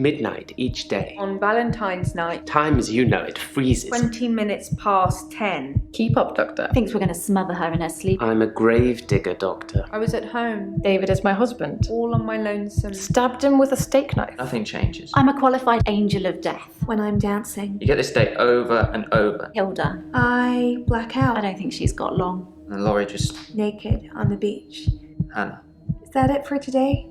midnight each day. On Valentine's night. Time as you know it freezes. 20 minutes past 10. Keep up, Doctor. Thinks we're going to smother her in her sleep. I'm a grave digger, Doctor. I was at home. David is my husband. All on my lonesome. Stabbed him with a steak knife. Nothing changes. I'm a qualified angel of death. When I'm dancing, You get this day over and over, Hilda, I black out. I don't think she's got long. and Laurie just... Naked on the beach. Hannah. Is that it for today?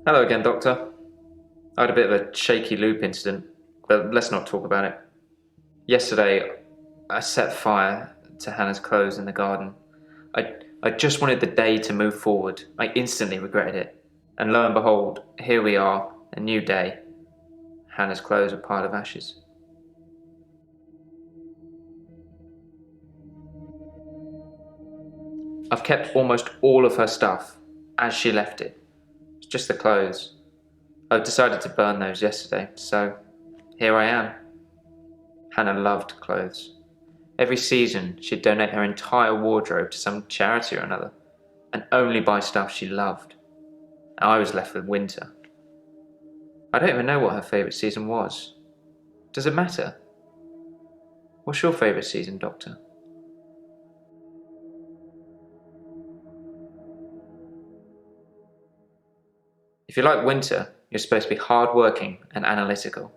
Hello again, Doctor. I had a bit of a shaky loop incident, but let's not talk about it. Yesterday, I set fire to Hannah's clothes in the garden. I just wanted the day to move forward. I instantly regretted it. And lo and behold, here we are, a new day. Hannah's clothes are a pile of ashes. I've kept almost all of her stuff as she left it. It's just the clothes. I decided to burn those yesterday, so here I am. Hannah loved clothes. Every season, she'd donate her entire wardrobe to some charity or another, and only buy stuff she loved. I was left with winter. I don't even know what her favourite season was. Does it matter? What's your favourite season, Doctor? If you like winter, you're supposed to be hard-working and analytical.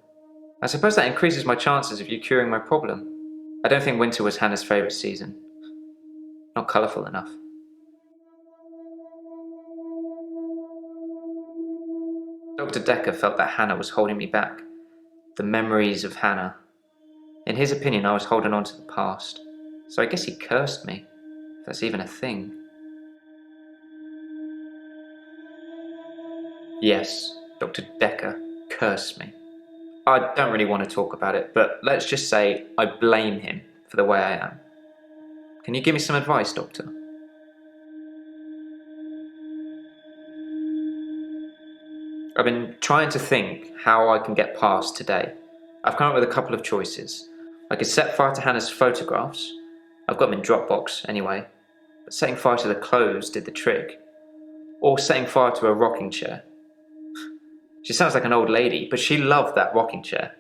I suppose that increases my chances of you curing my problem. I don't think winter was Hannah's favourite season. Not colourful enough. Dr. Dekker felt that Hannah was holding me back. The memories of Hannah. In his opinion, I was holding on to the past. So I guess he cursed me, if that's even a thing. Yes, Dr. Dekker cursed me. I don't really want to talk about it, but let's just say I blame him for the way I am. Can you give me some advice, Doctor? I've been trying to think how I can get past today. I've come up with a couple of choices. I could set fire to Hannah's photographs. I've got them in Dropbox anyway. But setting fire to the clothes did the trick. Or setting fire to a rocking chair. She sounds like an old lady, but she loved that rocking chair,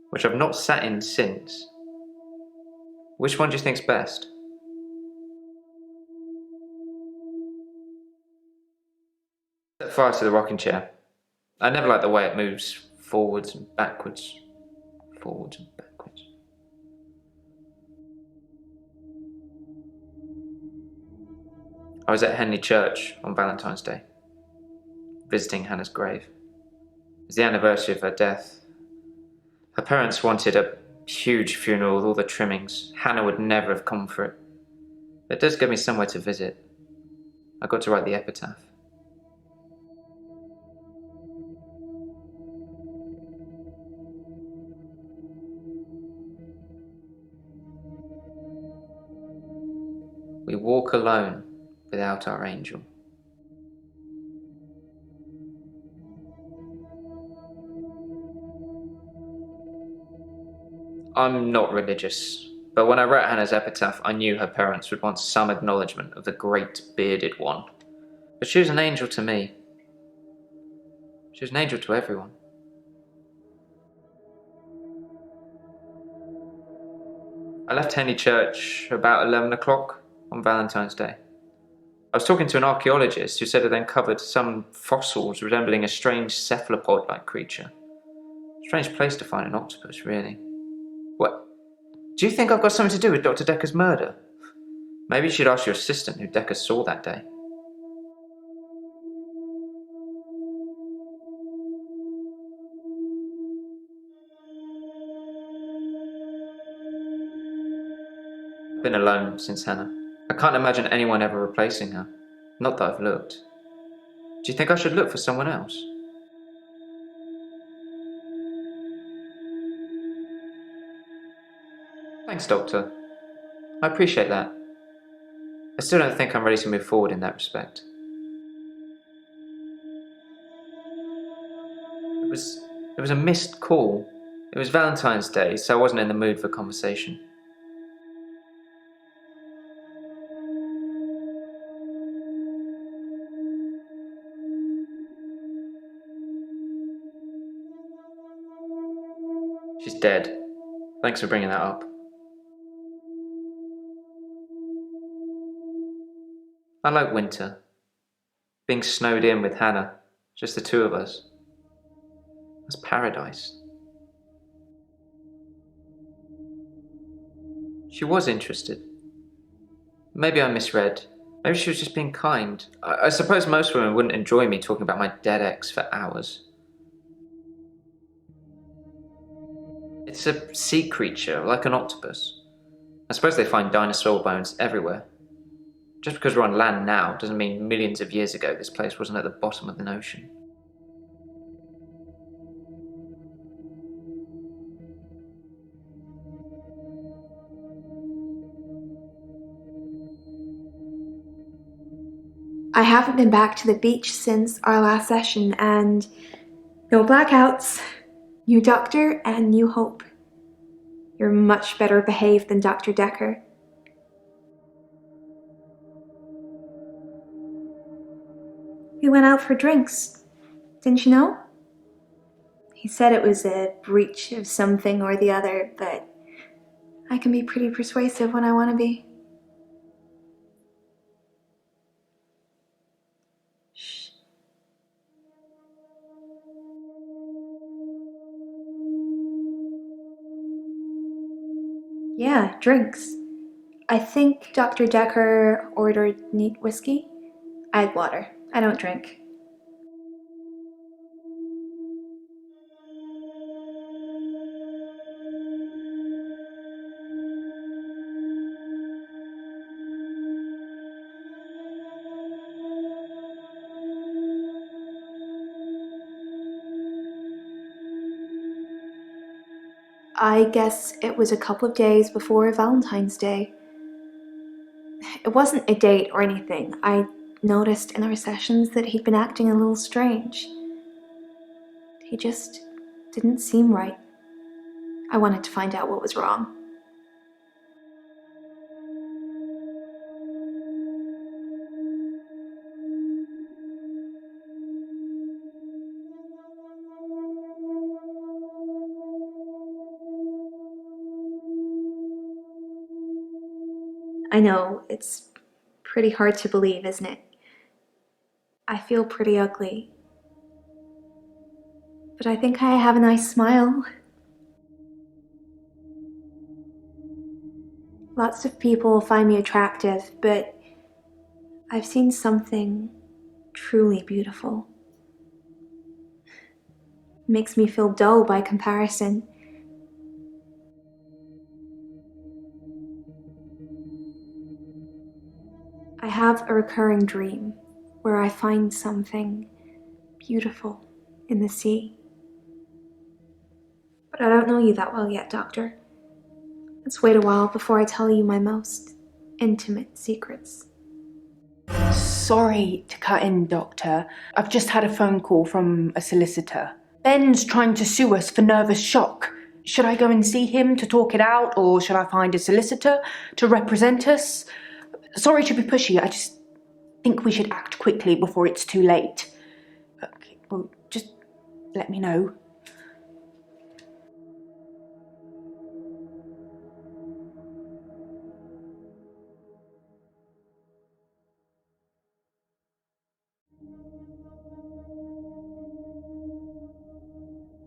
which I've not sat in since. Which one do you think's best? Set fire to the rocking chair. I never like the way it moves forwards and backwards. Forwards and backwards. I was at Henley Church on Valentine's Day, visiting Hannah's grave. It was the anniversary of her death. Her parents wanted a huge funeral with all the trimmings. Hannah would never have come for it. But it does give me somewhere to visit. I got to write the epitaph. We walk alone without our angel. I'm not religious, but when I wrote Hannah's epitaph, I knew her parents would want some acknowledgement of the great bearded one. But she was an angel to me. She was an angel to everyone. I left Henley Church about 11 o'clock on Valentine's Day. I was talking to an archaeologist who said it uncovered some fossils resembling a strange cephalopod-like creature. Strange place to find an octopus, really. What? Do you think I've got something to do with Dr. Dekker's murder? Maybe you should ask your assistant who Dekker saw that day. I've been alone since Hannah. I can't imagine anyone ever replacing her. Not that I've looked. Do you think I should look for someone else? Thanks, Doctor. I appreciate that. I still don't think I'm ready to move forward in that respect. It was a missed call. It was Valentine's Day, so I wasn't in the mood for conversation. She's dead. Thanks for bringing that up. I like winter. Being snowed in with Hannah, just the two of us. That's paradise. She was interested. Maybe I misread. Maybe she was just being kind. I suppose most women wouldn't enjoy me talking about my dead ex for hours. It's a sea creature, like an octopus. I suppose they find dinosaur bones everywhere. Just because we're on land now doesn't mean millions of years ago this place wasn't at the bottom of the ocean. I haven't been back to the beach since our last session, and no blackouts, new doctor, and new hope. You're much better behaved than Dr. Dekker. We went out for drinks. Didn't you know? He said it was a breach of something or the other, but I can be pretty persuasive when I want to be. Shh. Yeah, drinks. I think Dr. Dekker ordered neat whiskey. I had water. I don't drink. I guess it was a couple of days before Valentine's Day. It wasn't a date or anything. I noticed in our sessions that he'd been acting a little strange. He just didn't seem right. I wanted to find out what was wrong. I know, it's pretty hard to believe, isn't it? I feel pretty ugly. But I think I have a nice smile. Lots of people find me attractive, but I've seen something truly beautiful. It makes me feel dull by comparison. I have a recurring dream where I find something beautiful in the sea. But I don't know you that well yet, Doctor. Let's wait a while before I tell you my most intimate secrets. Sorry to cut in, Doctor. I've just had a phone call from a solicitor. Ben's trying to sue us for nervous shock. Should I go and see him to talk it out, or should I find a solicitor to represent us? Sorry to be pushy, I just think we should act quickly before it's too late. Okay, well, just let me know.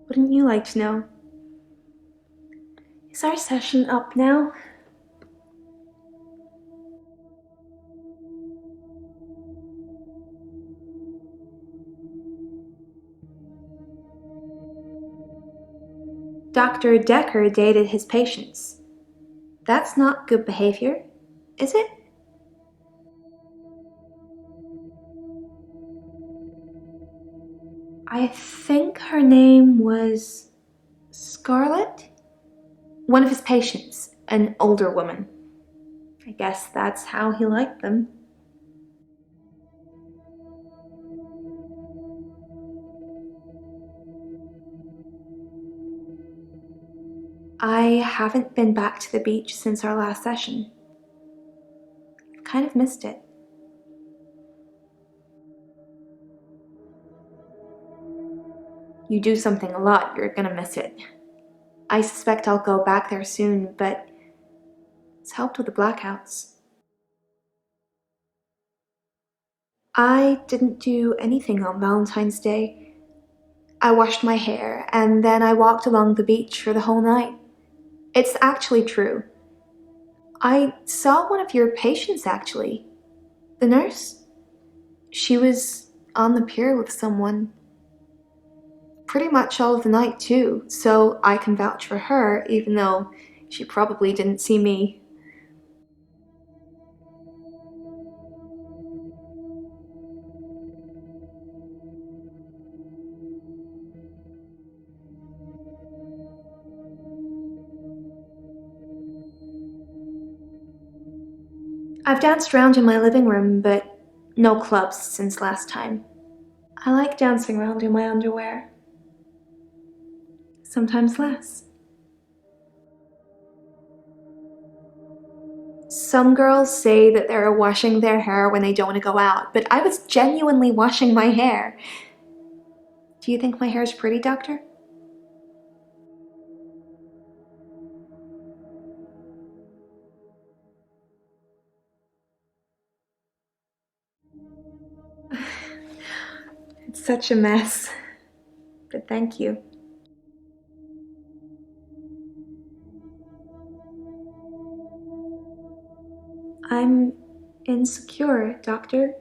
Wouldn't you like to know? Is our session up now? Dr. Dekker dated his patients. That's not good behavior, is it? I think her name was Scarlett? One of his patients, an older woman. I guess that's how he liked them. I haven't been back to the beach since our last session. I've kind of missed it. You do something a lot, you're gonna miss it. I suspect I'll go back there soon, but it's helped with the blackouts. I didn't do anything on Valentine's Day. I washed my hair and then I walked along the beach for the whole night. It's actually true. I saw one of your patients actually. The nurse. She was on the pier with someone. Pretty much all of the night too, so I can vouch for her even though she probably didn't see me. I've danced around in my living room, but no clubs since last time. I like dancing around in my underwear. Sometimes less. Some girls say that they're washing their hair when they don't want to go out, but I was genuinely washing my hair. Do you think my hair is pretty, Doctor? It's such a mess, but thank you. I'm insecure, Doctor.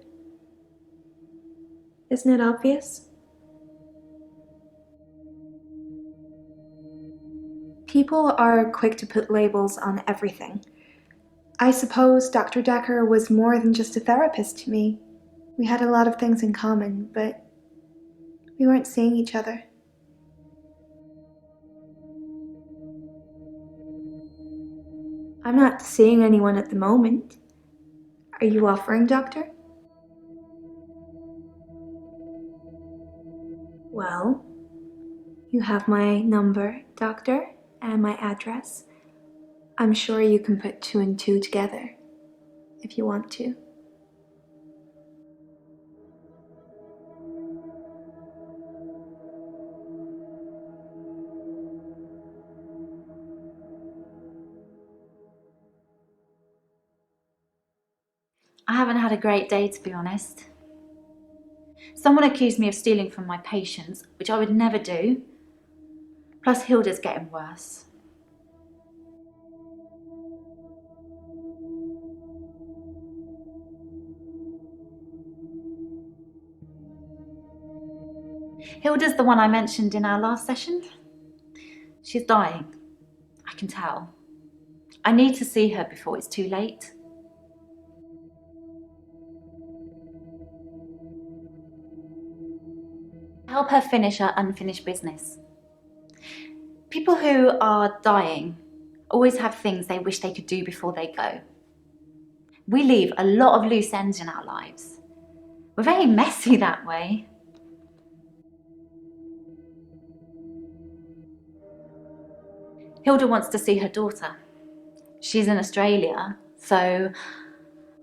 Isn't it obvious? People are quick to put labels on everything. I suppose Dr. Dekker was more than just a therapist to me. We had a lot of things in common, but we weren't seeing each other. I'm not seeing anyone at the moment. Are you offering, Doctor? Well, you have my number, Doctor, and my address. I'm sure you can put 2 and 2 together, if you want to. I haven't had a great day, to be honest. Someone accused me of stealing from my patients, which I would never do. Plus, Hilda's getting worse. Hilda's the one I mentioned in our last session. She's dying. I can tell. I need to see her before it's too late. Help her finish her unfinished business. People who are dying always have things they wish they could do before they go. We leave a lot of loose ends in our lives. We're very messy that way. Hilda wants to see her daughter. She's in Australia, so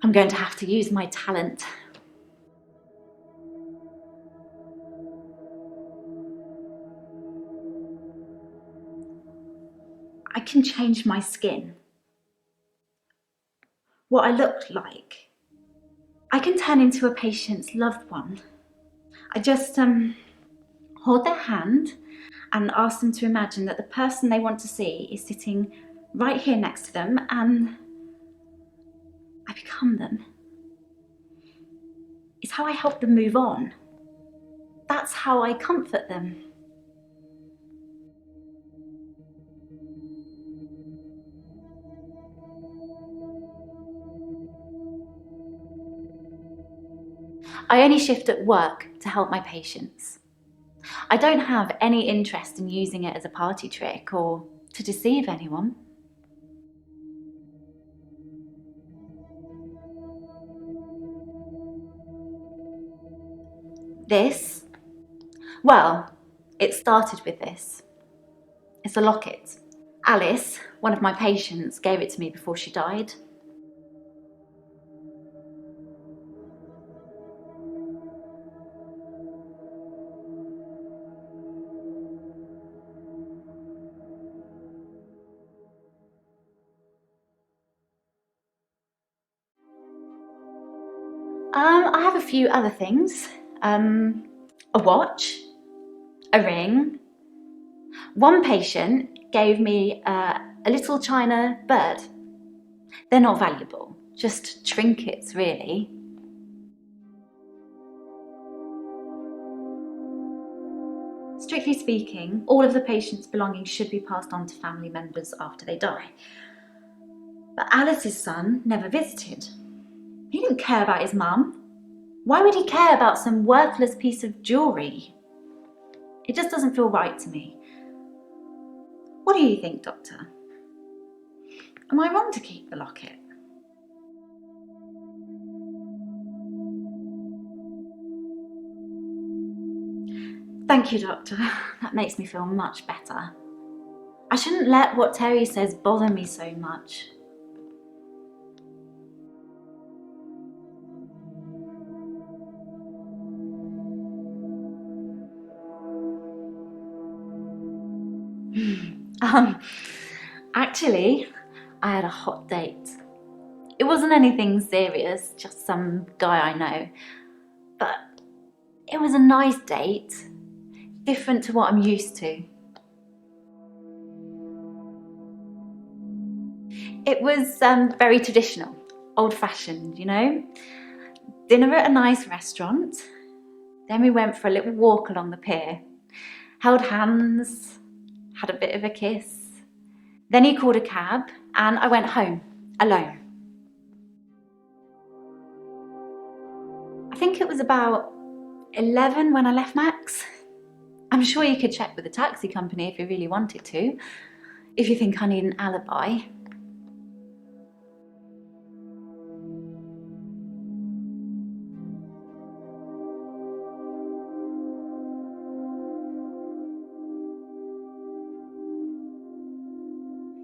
I'm going to have to use my talent. I can change my skin. What I look like. I can turn into a patient's loved one. I just hold their hand and ask them to imagine that the person they want to see is sitting right here next to them, and I become them. It's how I help them move on. That's how I comfort them. I only shift at work to help my patients. I don't have any interest in using it as a party trick or to deceive anyone. This? Well, it started with this. It's a locket. Alice, one of my patients, gave it to me before she died. I have a few other things. A watch, a ring. One patient gave me a little china bird. They're not valuable, just trinkets, really. Strictly speaking, all of the patient's belongings should be passed on to family members after they die. But Alice's son never visited. He didn't care about his mum. Why would he care about some worthless piece of jewellery? It just doesn't feel right to me. What do you think, Doctor? Am I wrong to keep the locket? Thank you, Doctor. That makes me feel much better. I shouldn't let what Terry says bother me so much. Actually, I had a hot date. It wasn't anything serious, just some guy I know. But it was a nice date, different to what I'm used to. It was very traditional, old-fashioned, you know? Dinner at a nice restaurant. Then we went for a little walk along the pier, held hands, had a bit of a kiss. Then he called a cab and I went home, alone. I think it was about 11 when I left Max. I'm sure you could check with the taxi company if you really wanted to, if you think I need an alibi.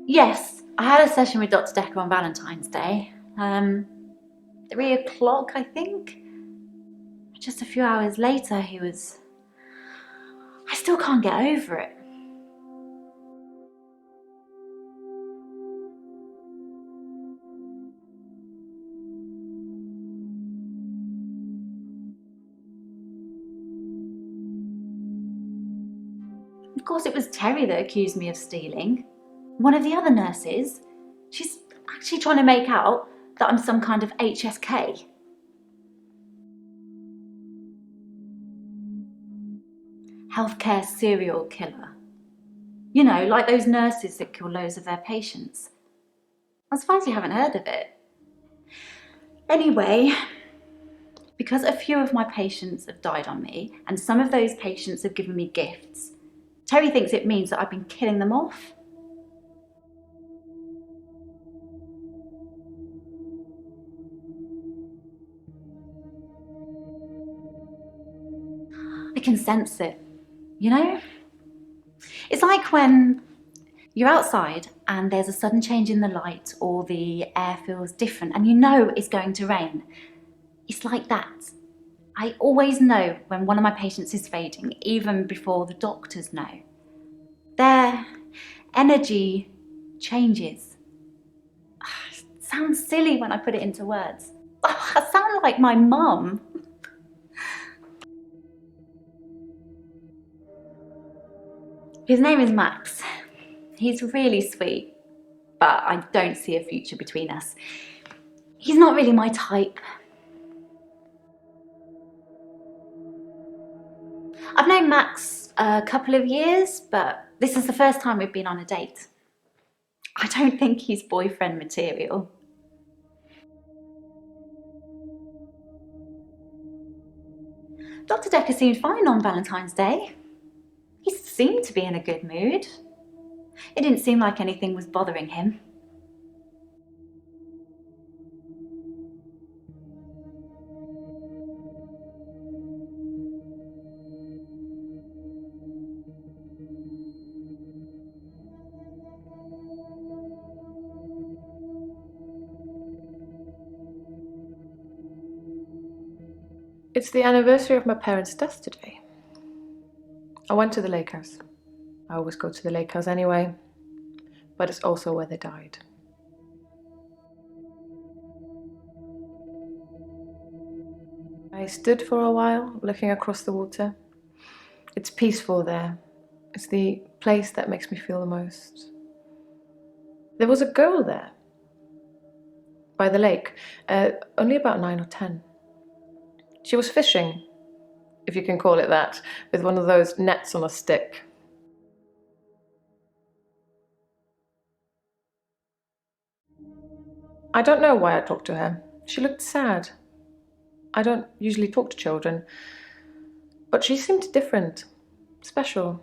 Yes, I had a session with Dr. Dekker on Valentine's Day. 3 o'clock, I think. Just a few hours later, he was... I still can't get over it. Of course, it was Terry that accused me of stealing. One of the other nurses, she's actually trying to make out that I'm some kind of HSK. Healthcare serial killer. You know, like those nurses that kill loads of their patients. I'm surprised you haven't heard of it. Anyway, because a few of my patients have died on me, and some of those patients have given me gifts, Terry thinks it means that I've been killing them off. I can sense it, you know? It's like when you're outside and there's a sudden change in the light or the air feels different and you know it's going to rain. It's like that. I always know when one of my patients is fading, even before the doctors know. Their energy changes. It sounds silly when I put it into words. I sound like my mum. His name is Max. He's really sweet, but I don't see a future between us. He's not really my type. I've known Max a couple of years, but this is the first time we've been on a date. I don't think he's boyfriend material. Dr. Dekker seemed fine on Valentine's Day. He seemed to be in a good mood. It didn't seem like anything was bothering him. It's the anniversary of my parents' death today. I went to the lake house. I always go to the lake house anyway, but it's also where they died. I stood for a while, looking across the water. It's peaceful there. It's the place that makes me feel the most. There was a girl there, by the lake, only about 9 or 10. She was fishing, if you can call it that, with one of those nets on a stick. I don't know why I talked to her. She looked sad. I don't usually talk to children, but she seemed different, special.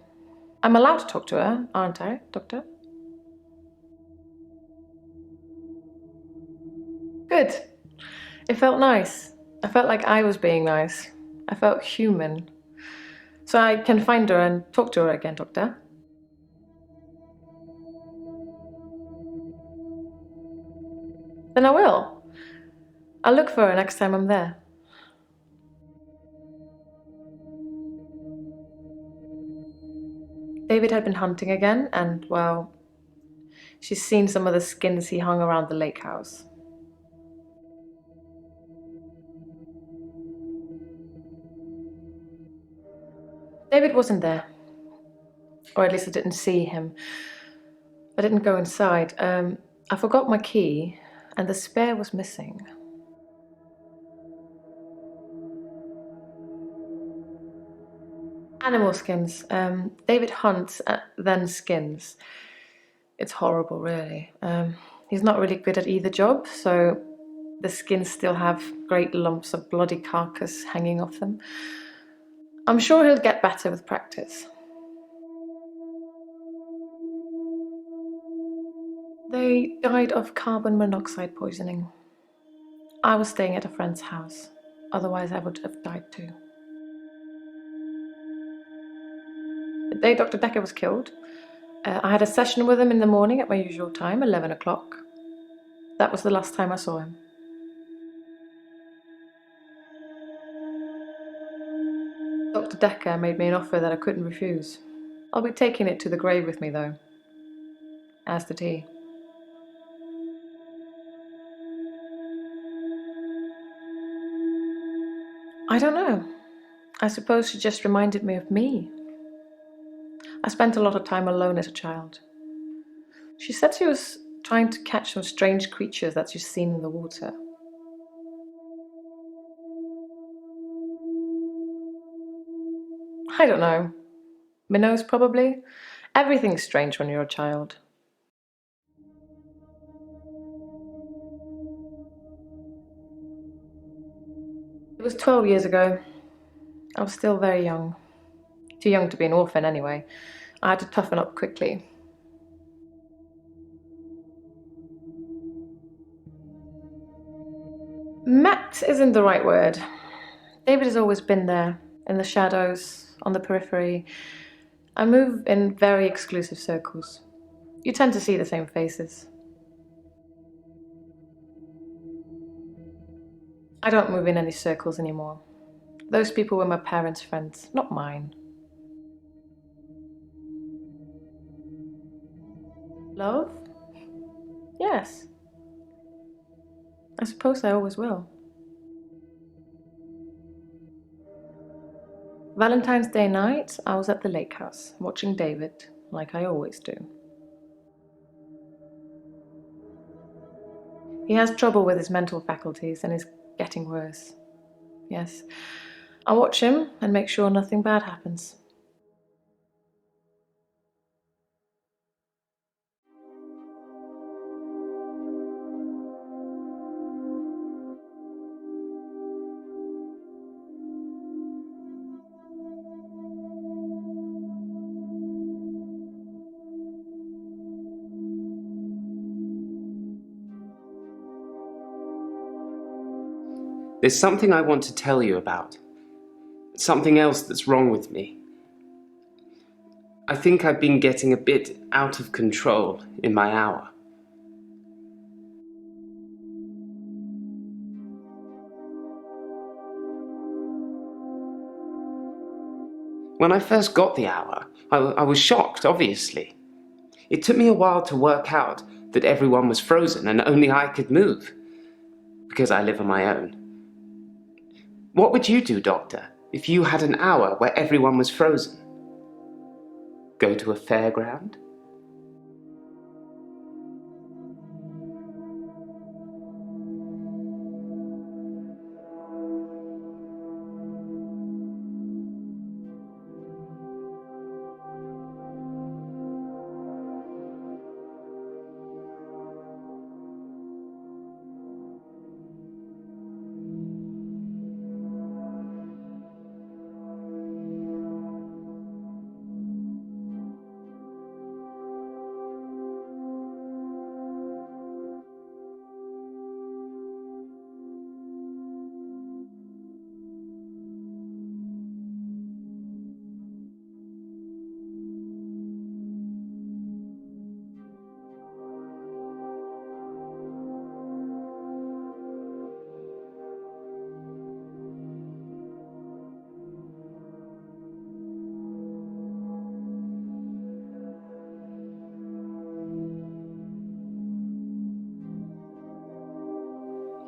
I'm allowed to talk to her, aren't I, Doctor? Good. It felt nice. I felt like I was being nice. I felt human. So I can find her and talk to her again, Doctor. Then I will. I'll look for her next time I'm there. David had been hunting again, and, well, she's seen some of the skins he hung around the lake house. David wasn't there. Or at least I didn't see him. I didn't go inside. I forgot my key, and the spare was missing. Animal skins. David hunts, then skins. It's horrible, really. He's not really good at either job, so the skins still have great lumps of bloody carcass hanging off them. I'm sure he'll get better with practice. They died of carbon monoxide poisoning. I was staying at a friend's house, otherwise I would have died too. The day Dr. Dekker was killed, I had a session with him in the morning at my usual time, 11 o'clock. That was the last time I saw him. Dr. Dekker made me an offer that I couldn't refuse. I'll be taking it to the grave with me, though. As did he. I don't know. I suppose she just reminded me of me. I spent a lot of time alone as a child. She said she was trying to catch some strange creatures that she's seen in the water. I don't know. Minnows, probably. Everything's strange when you're a child. It was 12 years ago. I was still very young. Too young to be an orphan, anyway. I had to toughen up quickly. Met isn't the right word. David has always been there, in the shadows, on the periphery. I move in very exclusive circles. You tend to see the same faces. I don't move in any circles anymore. Those people were my parents' friends, not mine. Love? Yes. I suppose I always will. Valentine's Day night, I was at the lake house, watching David, like I always do. He has trouble with his mental faculties and is getting worse. Yes. I watch him and make sure nothing bad happens. There's something I want to tell you about. Something else that's wrong with me. I think I've been getting a bit out of control in my hour. When I first got the hour, I was shocked, obviously. It took me a while to work out that everyone was frozen and only I could move, because I live on my own. What would you do, Doctor, if you had an hour where everyone was frozen? Go to a fairground?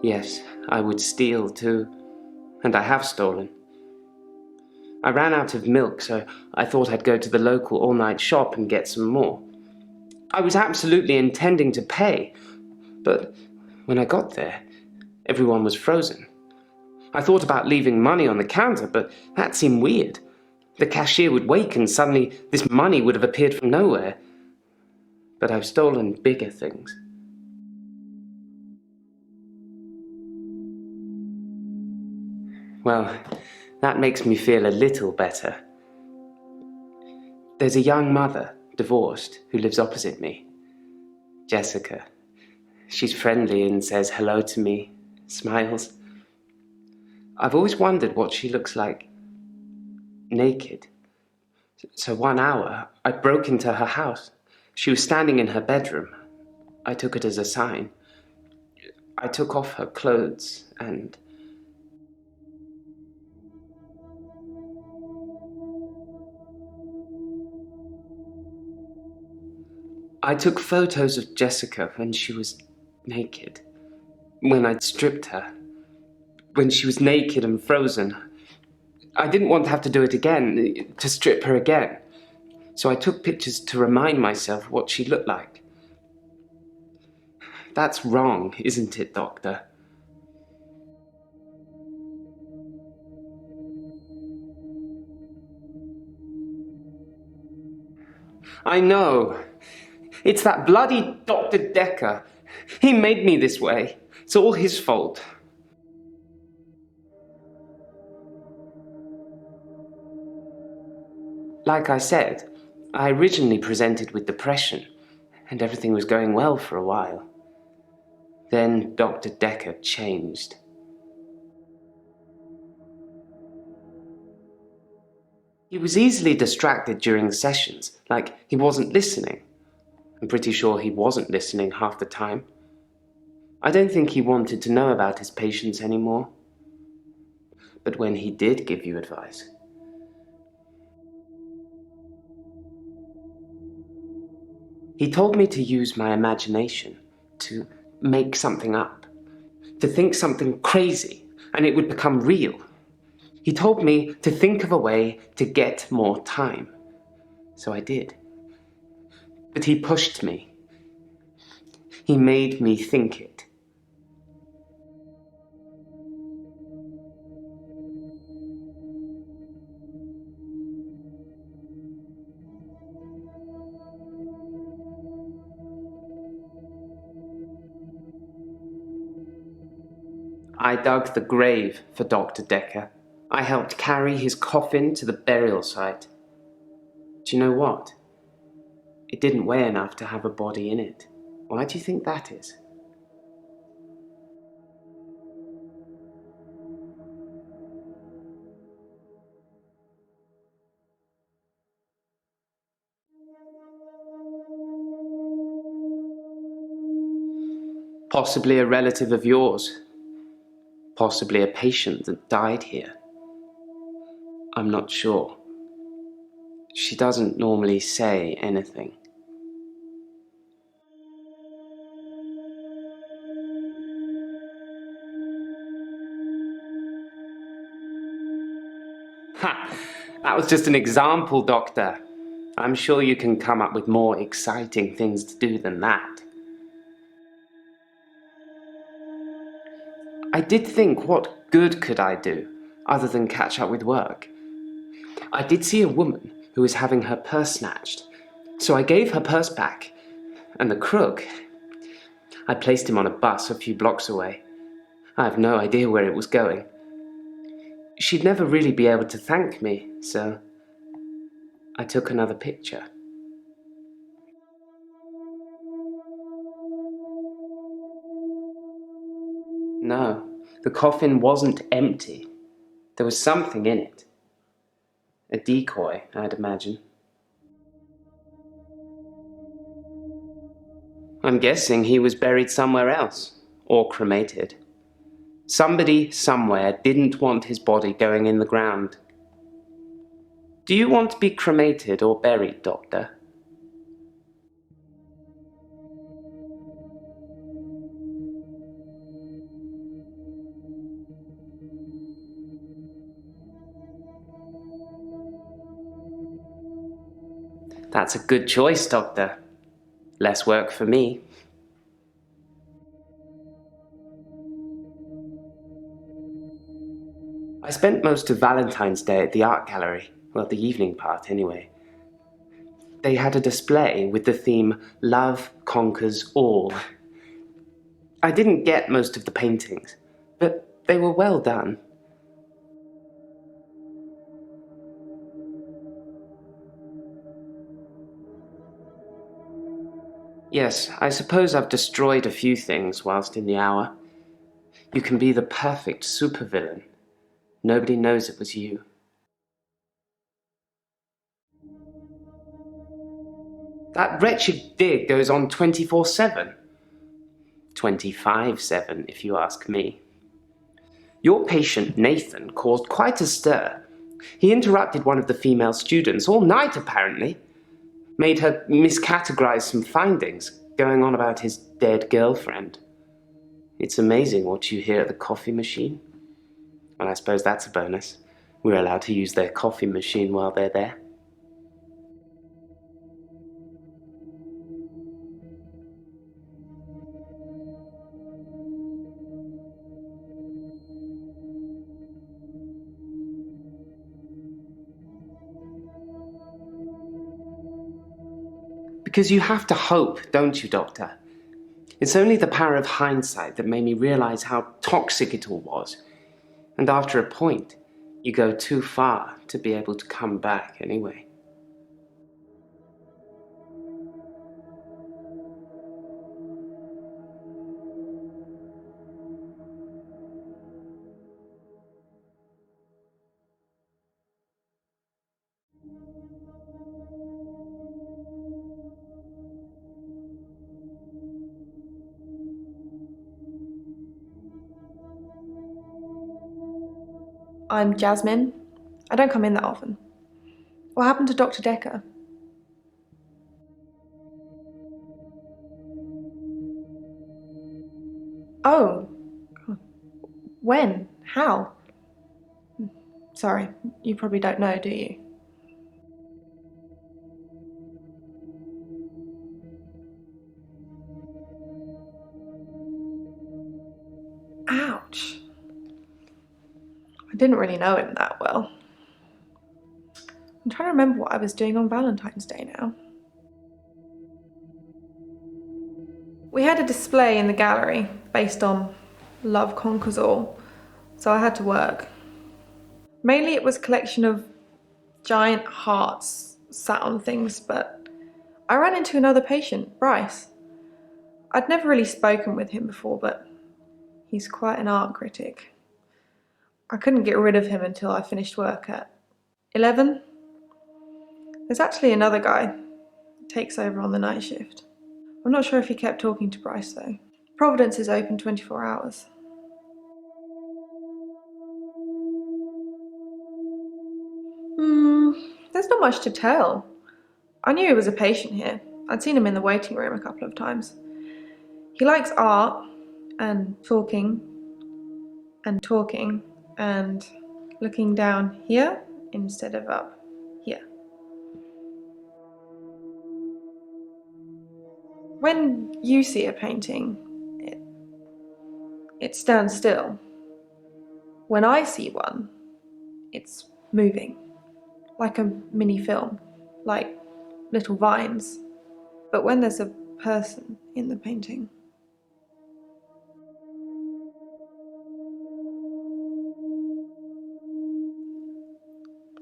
Yes, I would steal too, and I have stolen. I ran out of milk, so I thought I'd go to the local all-night shop and get some more. I was absolutely intending to pay, but when I got there, everyone was frozen. I thought about leaving money on the counter, but that seemed weird. The cashier would wake and suddenly this money would have appeared from nowhere. But I've stolen bigger things. Well, that makes me feel a little better. There's a young mother, divorced, who lives opposite me. Jessica. She's friendly and says hello to me, smiles. I've always wondered what she looks like naked. So 1 hour, I broke into her house. She was standing in her bedroom. I took it as a sign. I took off her clothes and... I took photos of Jessica when she was naked. When I'd stripped her. When she was naked and frozen. I didn't want to have to do it again, to strip her again. So I took pictures to remind myself what she looked like. That's wrong, isn't it, Doctor? I know. It's that bloody Dr. Dekker. He made me this way. It's all his fault. Like I said, I originally presented with depression, and everything was going well for a while. Then Dr. Dekker changed. He was easily distracted during sessions, like he wasn't listening. I'm pretty sure he wasn't listening half the time. I don't think he wanted to know about his patients anymore. But when he did give you advice... He told me to use my imagination, to make something up, to think something crazy, and it would become real. He told me to think of a way to get more time. So I did. But he pushed me. He made me think it. I dug the grave for Dr. Dekker. I helped carry his coffin to the burial site. Do you know what? It didn't weigh enough to have a body in it. Why do you think that is? Possibly a relative of yours. Possibly a patient that died here. I'm not sure. She doesn't normally say anything. Ha! That was just an example, Doctor. I'm sure you can come up with more exciting things to do than that. I did think, what good could I do, other than catch up with work? I did see a woman who was having her purse snatched, so I gave her purse back, and the crook, I placed him on a bus a few blocks away. I have no idea where it was going. She'd never really be able to thank me, so I took another picture. No, the coffin wasn't empty. There was something in it. A decoy, I'd imagine. I'm guessing he was buried somewhere else, or cremated. Somebody somewhere didn't want his body going in the ground. Do you want to be cremated or buried, Doctor? That's a good choice, Doctor. Less work for me. I spent most of Valentine's Day at the art gallery. Well, the evening part, anyway. They had a display with the theme, Love Conquers All. I didn't get most of the paintings, but they were well done. Yes, I suppose I've destroyed a few things whilst in the hour. You can be the perfect supervillain. Nobody knows it was you. That wretched dig goes on 24/7. 25/7, if you ask me. Your patient, Nathan, caused quite a stir. He interrupted one of the female students all night, apparently. Made her miscategorize some findings, going on about his dead girlfriend. It's amazing what you hear at the coffee machine. Well, I suppose that's a bonus. We're allowed to use their coffee machine while they're there. Because you have to hope, don't you, Doctor? It's only the power of hindsight that made me realize how toxic it all was. And after a point, you go too far to be able to come back anyway. I'm Jasmine. I don't come in that often. What happened to Dr. Dekker? Oh. When? How? Sorry, you probably don't know, do you? Ouch. I didn't really know him that well. I'm trying to remember what I was doing on Valentine's Day now. We had a display in the gallery based on Love Conquers All, so I had to work. Mainly it was a collection of giant hearts sat on things, but I ran into another patient, Bryce. I'd never really spoken with him before, but he's quite an art critic. I couldn't get rid of him until I finished work at 11. There's actually another guy who takes over on the night shift. I'm not sure if he kept talking to Bryce though. Providence is open 24 hours. There's not much to tell. I knew he was a patient here. I'd seen him in the waiting room a couple of times. He likes art and talking and looking down here instead of up here. When you see a painting, it stands still. When I see one, it's moving, like a mini film, like little vines. But when there's a person in the painting,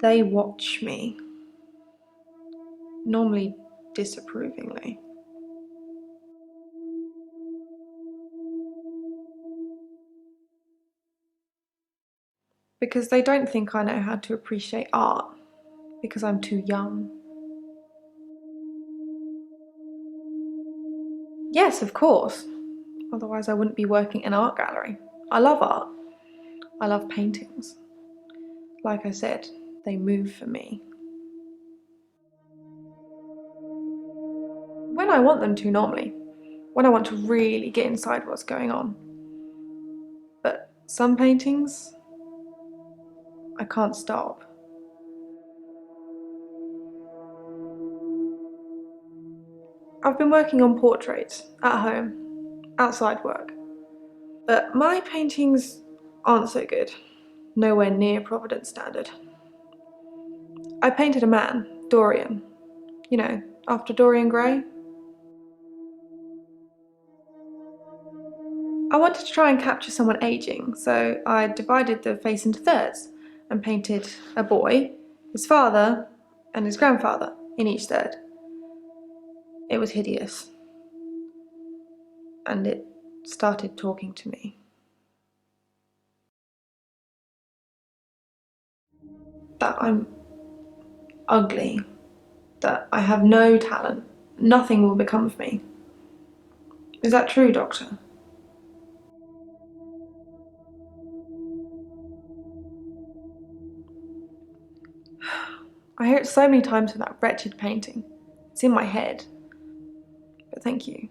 they watch me, normally disapprovingly. Because they don't think I know how to appreciate art, because I'm too young. Yes, of course. Otherwise I wouldn't be working in an art gallery. I love art. I love paintings. Like I said, they move for me. When I want them to, normally. When I want to really get inside what's going on. But some paintings, I can't stop. I've been working on portraits, at home, outside work. But my paintings aren't so good. Nowhere near Providence standard. I painted a man, Dorian. You know, after Dorian Gray. I wanted to try and capture someone aging, so I divided the face into thirds and painted a boy, his father, and his grandfather in each third. It was hideous. And it started talking to me. That I'm ugly, that I have no talent, nothing will become of me. Is that true, Doctor? I hear it so many times from that wretched painting. It's in my head. But thank you.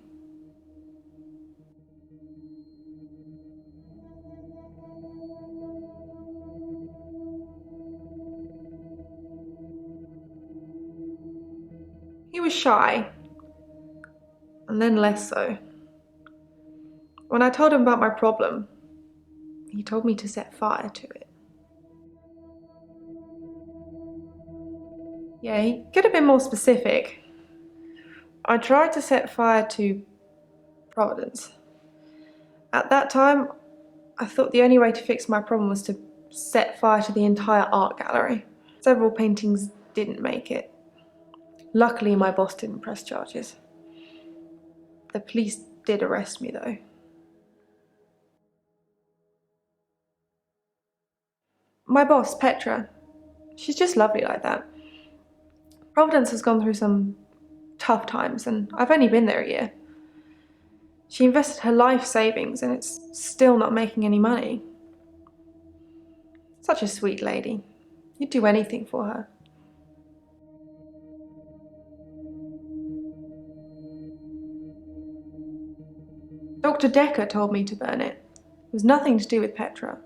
He was shy, and then less so. When I told him about my problem, he told me to set fire to it. Yeah, he could have been more specific. I tried to set fire to Providence. At that time, I thought the only way to fix my problem was to set fire to the entire art gallery. Several paintings didn't make it. Luckily, my boss didn't press charges. The police did arrest me, though. My boss, Petra, she's just lovely like that. Providence has gone through some tough times, and I've only been there a year. She invested her life savings, and it's still not making any money. Such a sweet lady. You'd do anything for her. Dr. Dekker told me to burn it. It was nothing to do with Petra.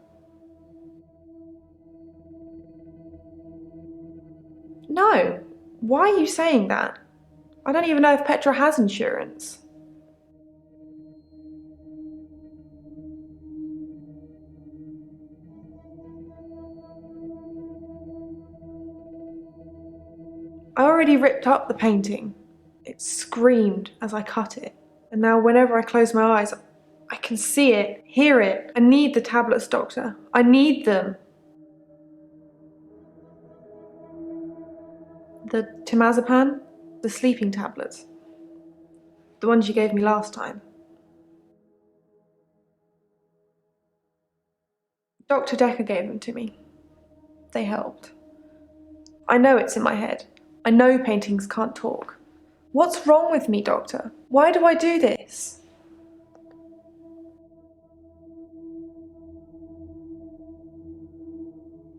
No. Why are you saying that? I don't even know if Petra has insurance. I already ripped up the painting. It screamed as I cut it. And now whenever I close my eyes, I can see it, hear it. I need the tablets, Doctor. I need them. The temazepam, the sleeping tablets. The ones you gave me last time. Dr. Dekker gave them to me. They helped. I know it's in my head. I know paintings can't talk. What's wrong with me, Doctor? Why do I do this?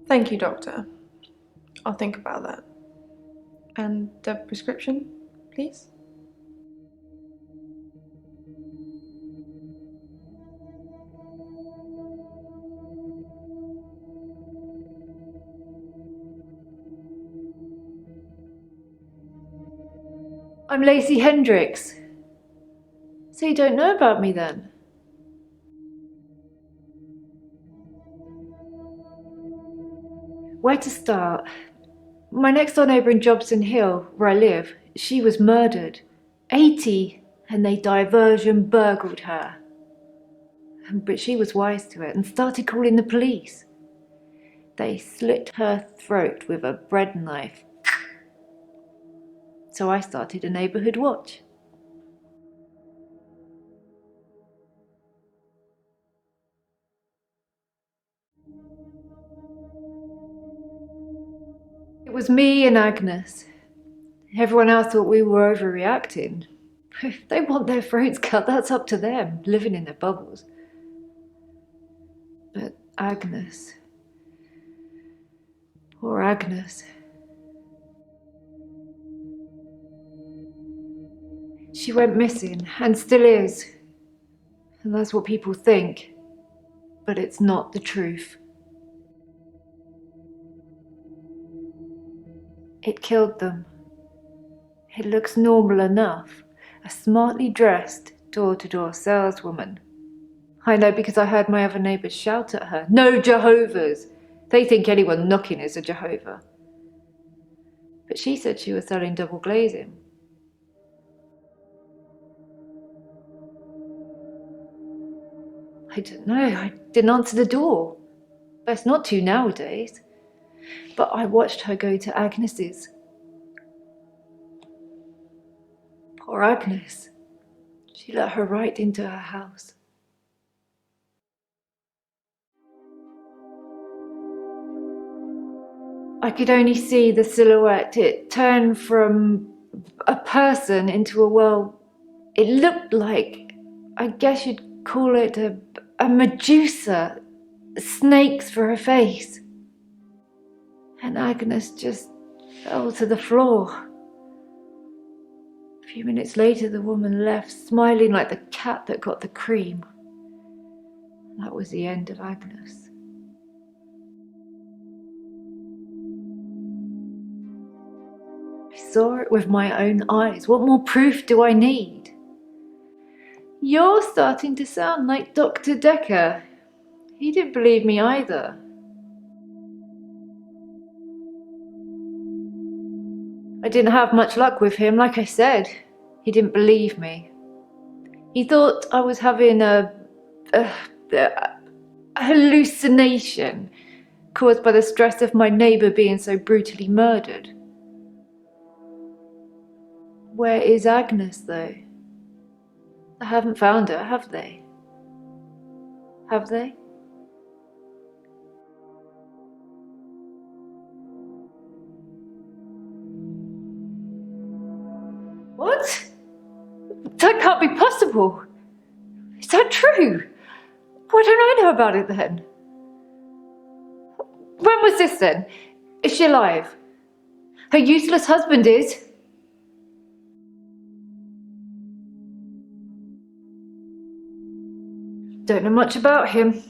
Thank you, Doctor. I'll think about that. And the prescription, please? I'm Lacey Hendricks. So you don't know about me then? Where to start? My next door neighbour in Jobson Hill, where I live, she was murdered. 80, and they diversion burgled her. But she was wise to it and started calling the police. They slit her throat with a bread knife. So I started a neighbourhood watch. It was me and Agnes. Everyone else thought we were overreacting. If they want their throats cut, that's up to them, living in their bubbles. But Agnes... Poor Agnes. She went missing, and still is. And that's what people think. But it's not the truth. It killed them. It looks normal enough. A smartly dressed, door-to-door saleswoman. I know because I heard my other neighbours shout at her. No Jehovah's! They think anyone knocking is a Jehovah. But she said she was selling double glazing. I don't know, I didn't answer the door. Best not to nowadays. But I watched her go to Agnes's. Poor Agnes. She let her right into her house. I could only see the silhouette. It turned from a person into a, well, it looked like, I guess you'd call it a Medusa. Snakes for her face. And Agnes just fell to the floor. A few minutes later, the woman left, smiling like the cat that got the cream. That was the end of Agnes. I saw it with my own eyes. What more proof do I need? You're starting to sound like Dr. Dekker. He didn't believe me either. I didn't have much luck with him, like I said. He didn't believe me. He thought I was having a hallucination caused by the stress of my neighbour being so brutally murdered. Where is Agnes, though? I haven't found her, have they? Have they? What? That can't be possible. Is that true? Why don't I know about it then? When was this then? Is she alive? Her useless husband is. Don't know much about him,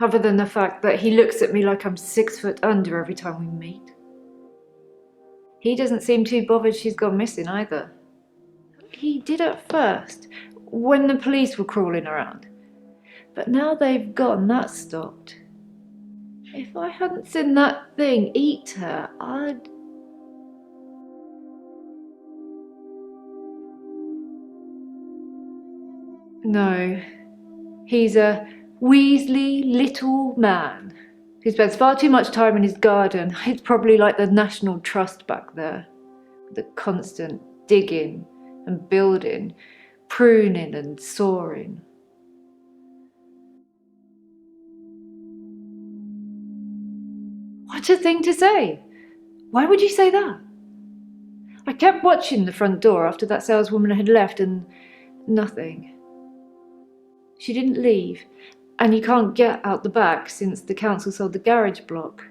other than the fact that he looks at me like I'm 6 foot under every time we meet. He doesn't seem too bothered she's gone missing either. He did at first, when the police were crawling around. But now they've gone, that stopped. If I hadn't seen that thing eat her, I'd... No. He's a weaselly little man who spends far too much time in his garden. It's probably like the National Trust back there. The constant digging and building, pruning and sawing. What a thing to say! Why would you say that? I kept watching the front door after that saleswoman had left and nothing. She didn't leave, and you can't get out the back since the council sold the garage block.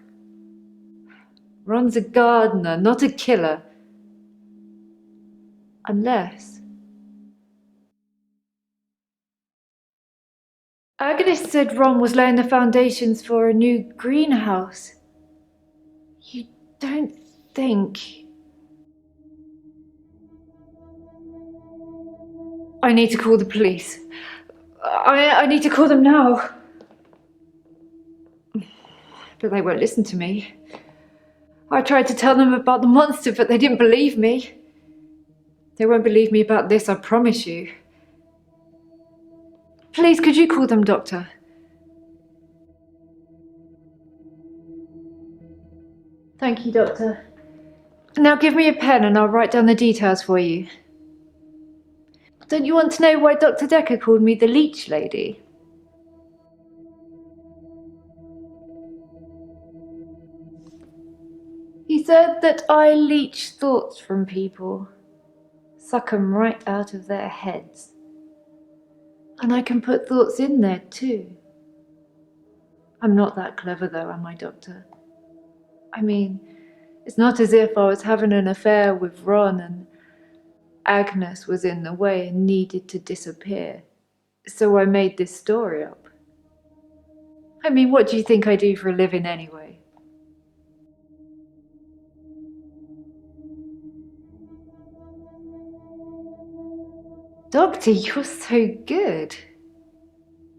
Ron's a gardener, not a killer. Unless... Agnes said Ron was laying the foundations for a new greenhouse. You don't think... I need to call the police. I need to call them now. But they won't listen to me. I tried to tell them about the monster, but they didn't believe me. They won't believe me about this, I promise you. Please, could you call them, Doctor? Thank you, Doctor. Now give me a pen and I'll write down the details for you. Don't you want to know why Dr. Dekker called me the leech lady? He said that I leech thoughts from people, suck 'em right out of their heads. And I can put thoughts in there too. I'm not that clever though, am I, Doctor? I mean, it's not as if I was having an affair with Ron and Agnes was in the way and needed to disappear. So I made this story up. I mean, what do you think I do for a living anyway? Doctor, you're so good.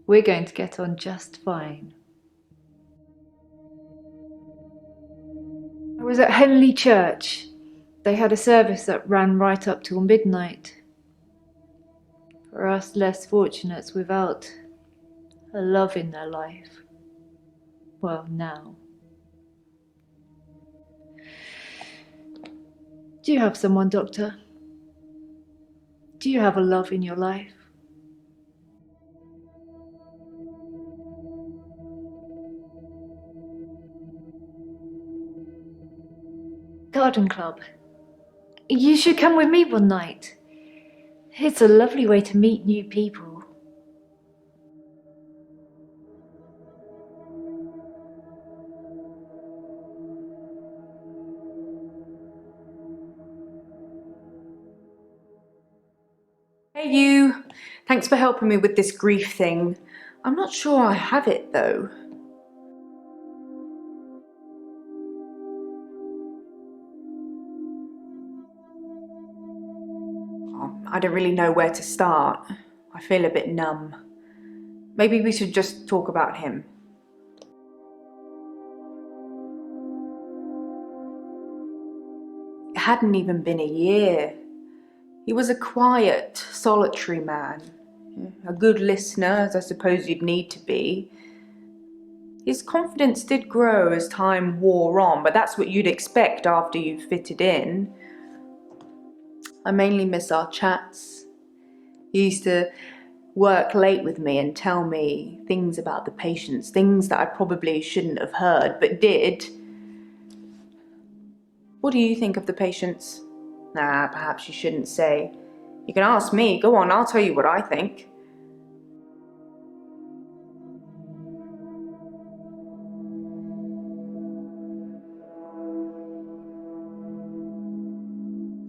We're going to get on just fine. I was at Henley Church. They had a service that ran right up till midnight. For us less fortunates without a love in their life. Well, now. Do you have someone, Doctor? Do you have a love in your life? Garden club. You should come with me one night. It's a lovely way to meet new people. Hey you! Thanks for helping me with this grief thing. I'm not sure I have it though. I don't really know where to start. I feel a bit numb. Maybe we should just talk about him. It hadn't even been a year. He was a quiet, solitary man. A good listener, as I suppose you'd need to be. His confidence did grow as time wore on, but that's what you'd expect after you've fitted in. I mainly miss our chats. He used to work late with me and tell me things about the patients, things that I probably shouldn't have heard, but did. What do you think of the patients? Nah, perhaps you shouldn't say. You can ask me, go on, I'll tell you what I think.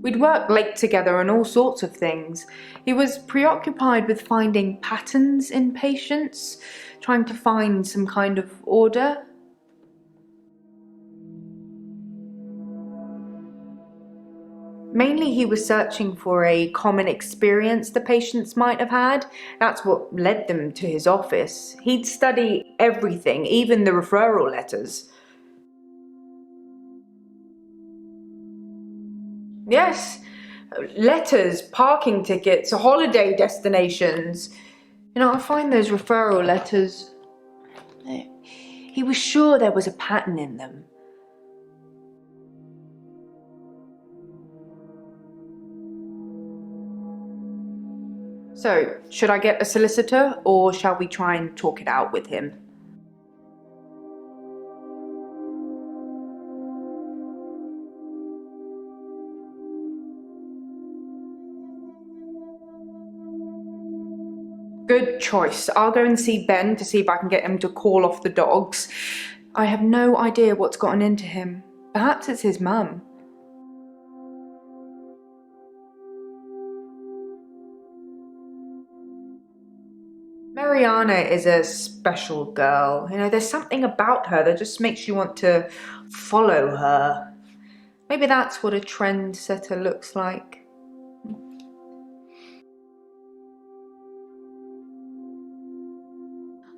We'd work late together on all sorts of things. He was preoccupied with finding patterns in patients, trying to find some kind of order. Mainly he was searching for a common experience the patients might have had. That's what led them to his office. He'd study everything, even the referral letters. Yes, letters, parking tickets, holiday destinations. You know, I find those referral letters, he was sure there was a pattern in them. So, should I get a solicitor or shall we try and talk it out with him? Good choice. I'll go and see Ben to see if I can get him to call off the dogs. I have no idea what's gotten into him. Perhaps it's his mum. Ariana is a special girl. You know, there's something about her that just makes you want to follow her. Maybe that's what a trendsetter looks like.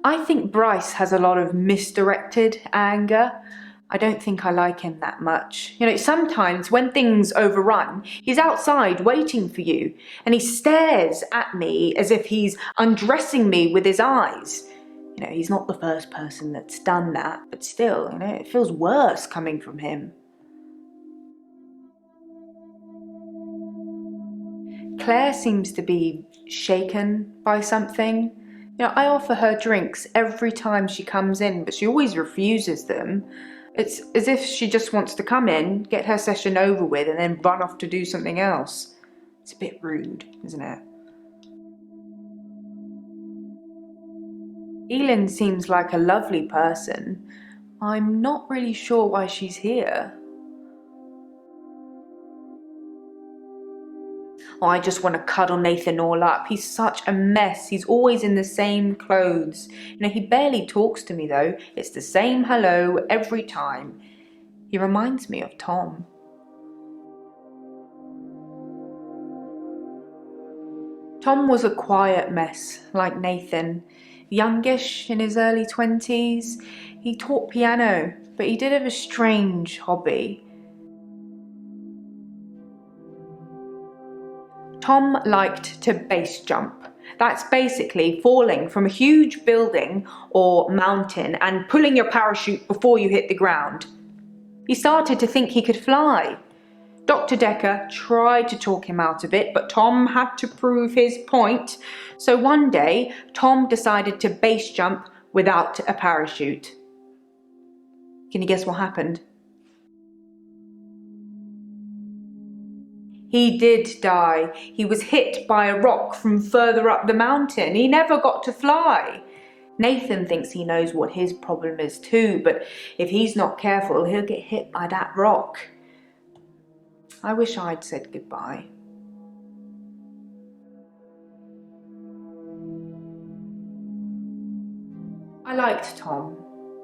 I think Bryce has a lot of misdirected anger. I don't think I like him that much. You know, sometimes when things overrun, he's outside waiting for you, and he stares at me as if he's undressing me with his eyes. You know, he's not the first person that's done that, but still, you know, it feels worse coming from him. Claire seems to be shaken by something. You know, I offer her drinks every time she comes in, but she always refuses them. It's as if she just wants to come in, get her session over with, and then run off to do something else. It's a bit rude, isn't it? Elin seems like a lovely person. I'm not really sure why she's here. Oh, I just want to cuddle Nathan all up. He's such a mess. He's always in the same clothes. You know, he barely talks to me though. It's the same hello every time. He reminds me of Tom. Tom was a quiet mess, like Nathan. Youngish, in his early 20s. He taught piano, but he did have a strange hobby. Tom liked to base jump. That's basically falling from a huge building or mountain and pulling your parachute before you hit the ground. He started to think he could fly. Dr. Dekker tried to talk him out of it, but Tom had to prove his point. So one day, Tom decided to base jump without a parachute. Can you guess what happened? He did die. He was hit by a rock from further up the mountain. He never got to fly. Nathan thinks he knows what his problem is too, but if he's not careful, he'll get hit by that rock. I wish I'd said goodbye. I liked Tom.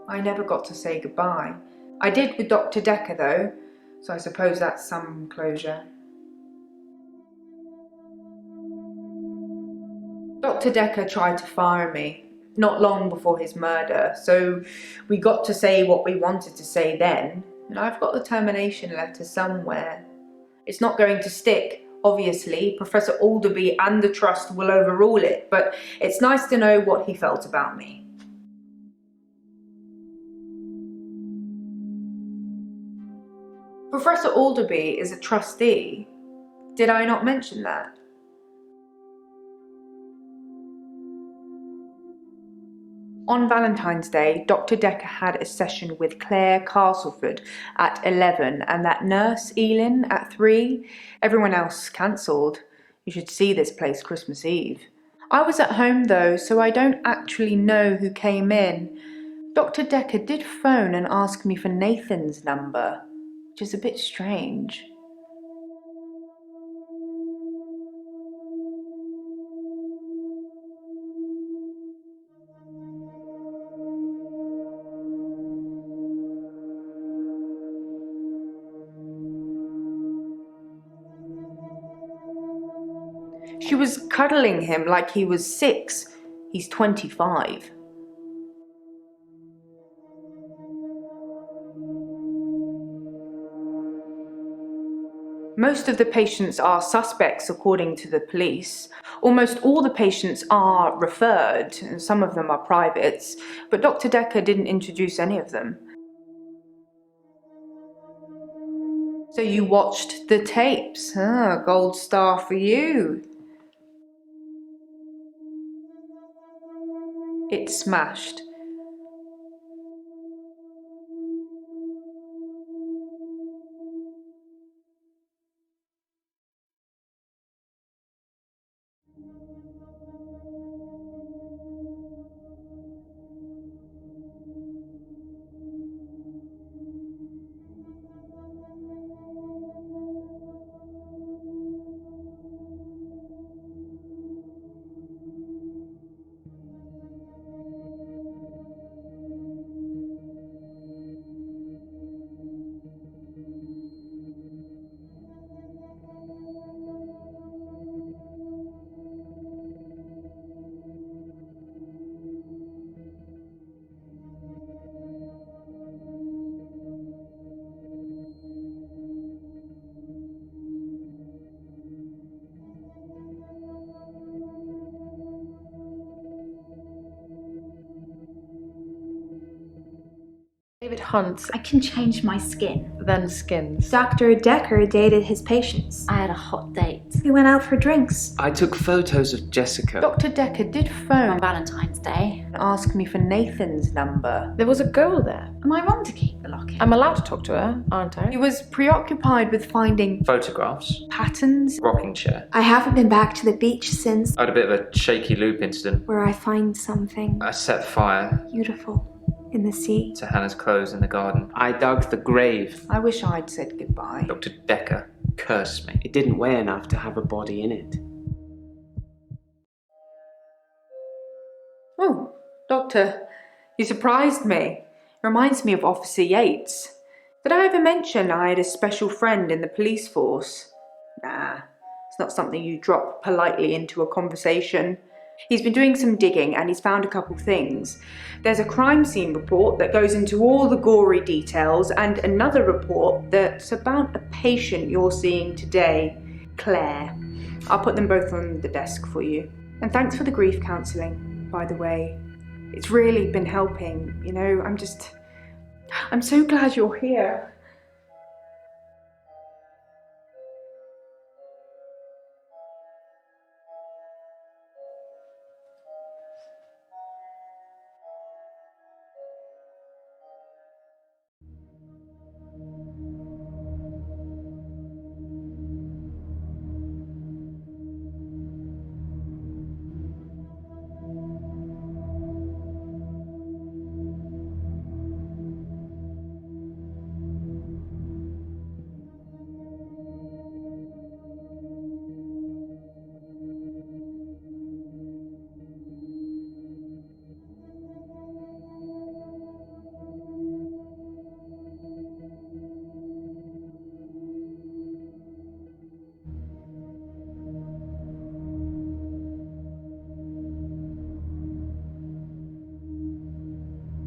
I never got to say goodbye. I did with Dr. Dekker though, so I suppose that's some closure. Dr. Dekker tried to fire me, not long before his murder, so we got to say what we wanted to say then, and I've got the termination letter somewhere. It's not going to stick, obviously. Professor Alderby and the Trust will overrule it, but it's nice to know what he felt about me. Professor Alderby is a trustee. Did I not mention that? On Valentine's Day, Dr. Dekker had a session with Claire Castleford at 11 and that nurse, Elin, at 3. Everyone else cancelled. You should see this place Christmas Eve. I was at home though, so I don't actually know who came in. Dr. Dekker did phone and ask me for Nathan's number, which is a bit strange. She was cuddling him like he was 6. He's 25. Most of the patients are suspects according to the police. Almost all the patients are referred, and some of them are privates, but Dr. Dekker didn't introduce any of them. So you watched the tapes? Gold star for you. It smashed. Hunt, I can change my skin. then skins. Dr. Dekker dated his patients. I had a hot date We went out for drinks. I took photos of Jessica. Dr. Dekker did on phone Valentine's Day. and ask me for Nathan's number. There was a girl there. Am I wrong to keep the locket? I'm allowed to talk to her, aren't I? He was preoccupied with finding Photographs. patterns. Rocking chair. I haven't been back to the beach since, I had a bit of a shaky loop incident. where I find something I set fire beautiful in the sea. to Hannah's clothes in the garden. I dug the grave. I wish I'd said goodbye. Dr. Dekker cursed me. It didn't weigh enough to have a body in it. Oh, Doctor, you surprised me. Reminds me of Officer Yates. Did I ever mention I had a special friend in the police force? Nah, it's not something you drop politely into a conversation. He's been doing some digging and he's found a couple things. There's a crime scene report that goes into all the gory details and another report that's about a patient you're seeing today, Claire. I'll put them both on the desk for you. And thanks for the grief counselling, by the way. It's really been helping, you know, I'm so glad you're here.